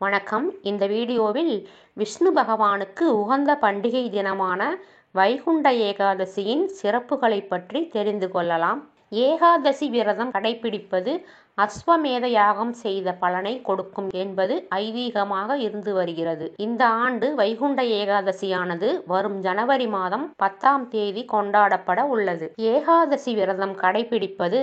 வணக்கம். இந்த வீடியோவில் விஷ்ணு பகவானுக்கு உகந்த பண்டிகை தினமான வைகுண்ட ஏகாதசியின் சிறப்புகளைப் பற்றி தெரிந்து கொள்ளலாம். ஏகாதசி விரதம் கடைபிடிப்பது அஸ்வமேத யாகம் செய்த பலனை கொடுக்கும் என்பது ஐதீகமாக இருந்து வருகிறது. இந்த ஆண்டு வைகுண்ட ஏகாதசியானது வரும் ஜனவரி மாதம் 10ஆம் தேதி கொண்டாடப்பட உள்ளது. ஏகாதசி விரதம் கடைபிடிப்பது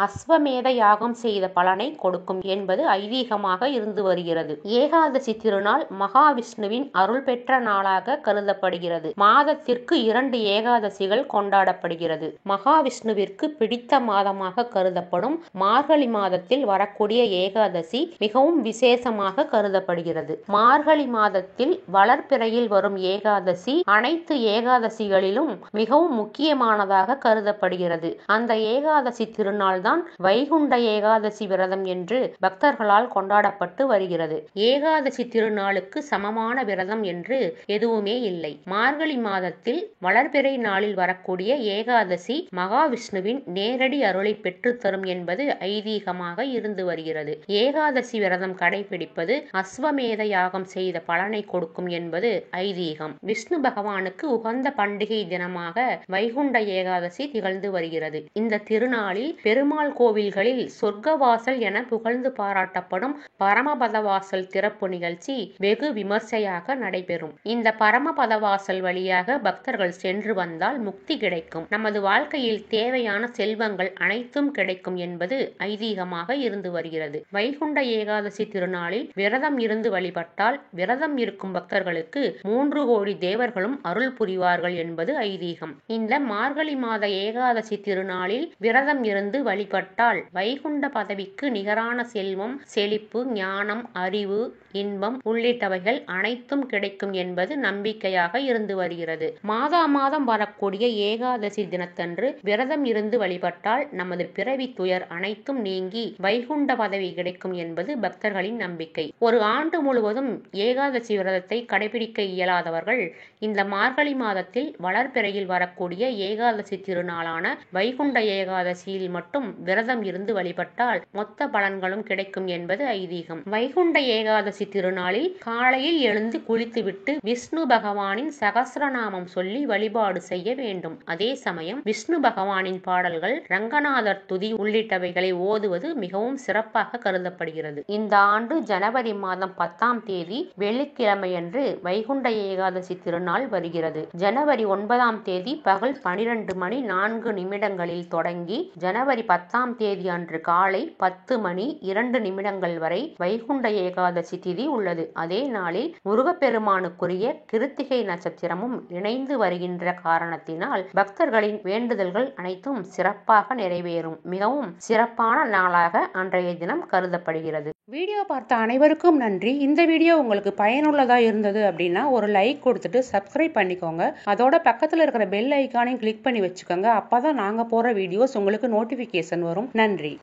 அஸ்வமேத யாகம் செய்த பலனை கொடுக்கும் என்பது ஐதீகமாக இருந்து வருகிறது. ஏகாதசி திருநாள் மகாவிஷ்ணுவின் அருள் பெற்ற நாளாக கருதப்படுகிறது. மாதத்திற்கு 2 ஏகாதசிகள் கொண்டாடப்படுகிறது. மகாவிஷ்ணுவிற்கு பிடித்த மாதமாக கருதப்படும் மார்கழி மாதத்தில் வரக்கூடிய ஏகாதசி மிகவும் விசேஷமாக கருதப்படுகிறது. மார்கழி மாதத்தில் வளர்பிறையில் வரும் ஏகாதசி அனைத்து ஏகாதசிகளிலும் மிகவும் முக்கியமானதாக கருதப்படுகிறது. அந்த ஏகாதசி திருநாள் தான் வைகுண்ட ஏகாதசி விரதம் என்று பக்தர்களால் கொண்டாடப்பட்டு வருகிறது. ஏகாதசி திருநாளுக்கு சமமான விரதம் என்று எதுவுமே இல்லை. மார்கழி மாதத்தில் வளர்பிறை நாளில் வரக்கூடிய ஏகாதசி மகாவிஷ்ணுவின் நேரடி அருளை பெற்றுத்தரும் என்பது ஐதீகமாக இருந்து வருகிறது. ஏகாதசி விரதம் கடைபிடிப்பது அஸ்வமேத யாகம் செய்த பலனை கொடுக்கும் என்பது ஐதீகம். விஷ்ணு பகவானுக்கு உகந்த பண்டிகை தினமாக வைகுண்ட ஏகாதசி திகழ்ந்து வருகிறது. இந்த திருநாளில் பெருமாள் கோவில்களில் சொர்க்கவாசல் என புகழ்ந்து பாராட்டப்படும் பரமபதவாசல் திறப்பு நிகழ்ச்சி வெகு விமர்சையாக நடைபெறும். இந்த பரமபதவாசல் வழியாக பக்தர்கள் சென்று வந்தால் முக்தி கிடைக்கும், நமது வாழ்க்கையில் தேவையான செல்வங்கள் அனைத்தும் கிடைக்கும் என்பது ஐதீகமாக இருந்து வருகிறது. வைகுண்ட ஏகாதசி திருநாளில் விரதம் இருந்து வழிபட்டால் விரதம் இருக்கும் பக்தர்களுக்கு 3 கோடி தேவர்களும் அருள் புரிவார்கள் என்பது ஐதீகம். இந்த மார்கழி மாத ஏகாதசி திருநாளில் விரதம் இருந்து வழிபட்டால் வைகுண்ட பதவிக்கு நிகரான செல்வம், செழிப்பு, ஞானம், அறிவு, இன்பம் உள்ளிட்டவைகள் அனைத்தும் கிடைக்கும் என்பது நம்பிக்கையாக இருந்து வருகிறது. மாதம் வரக்கூடிய ஏகாதசி தினத்தன்று விரதம் இருந்து வழிபட்டால் நமது பிறவி துயர் அனைத்தும் நீங்கி வைகுண்ட பதவி கிடைக்கும் என்பது பக்தர்களின் நம்பிக்கை. ஒரு ஆண்டு முழுவதும் ஏகாதசி விரதத்தை கடைபிடிக்க இயலாதவர்கள் இந்த மார்கழி மாதத்தில் வளர்பிறையில் வரக்கூடிய ஏகாதசி திருநாளான வைகுண்ட ஏகாதசியில் மட்டும் விரதம் இருந்து வழிபட்டால் மொத்த பலன்களும் கிடைக்கும் என்பது ஐதீகம். வைகுண்ட ஏகாதசி திருநாளில் காலையில் எழுந்து குளித்துவிட்டு விஷ்ணு பகவானின் சகஸ்ரநாமம் சொல்லி வழிபாடு செய்ய வேண்டும். அதே சமயம் விஷ்ணு பகவானின் பாடல்கள், ரங்கநாதர் துதி உள்ளிட்டவைகளை ஓதுவது மிகவும் சிறப்பாக கருதப்படுகிறது. இந்த ஆண்டு ஜனவரி மாதம் 10ஆம் தேதி வெள்ளிக்கிழமையன்று வைகுண்ட ஏகாதசி திருநாள் வருகிறது. ஜனவரி 9ஆம் தேதி பகல் 12:04 தொடங்கி ஜனவரி 10ஆம் தேதி அன்று காலை 10:02 வரை வைகுண்ட ஏகாதசி திதி உள்ளது. அதே நாளில் முருகப்பெருமானுக்குரிய கிருத்திகை நட்சத்திரமும் இணைந்து வருகின்ற காரணத்தினால் பக்தர்களின் வேண்டுதல்கள் அனைத்தும் சிறப்பாக நிறைவேறும். மிகவும் சிறப்பான நாளாக அன்றைய தினம் கருதப்படுகிறது. வீடியோ பார்த்த அனைவருக்கும் நன்றி. இந்த வீடியோ உங்களுக்கு பயனுள்ளதா இருந்தது அப்படின்னா ஒரு லைக் கொடுத்துட்டு சப்ஸ்கிரைப் பண்ணிக்கோங்க. அதோட பக்கத்தில் இருக்கிற பெல் ஐக்கானையும் கிளிக் பண்ணி வச்சுக்கோங்க. அப்பதான் நாங்க போற வீடியோஸ் உங்களுக்கு நோட்டிபிகேஷன் வரும். நன்றி.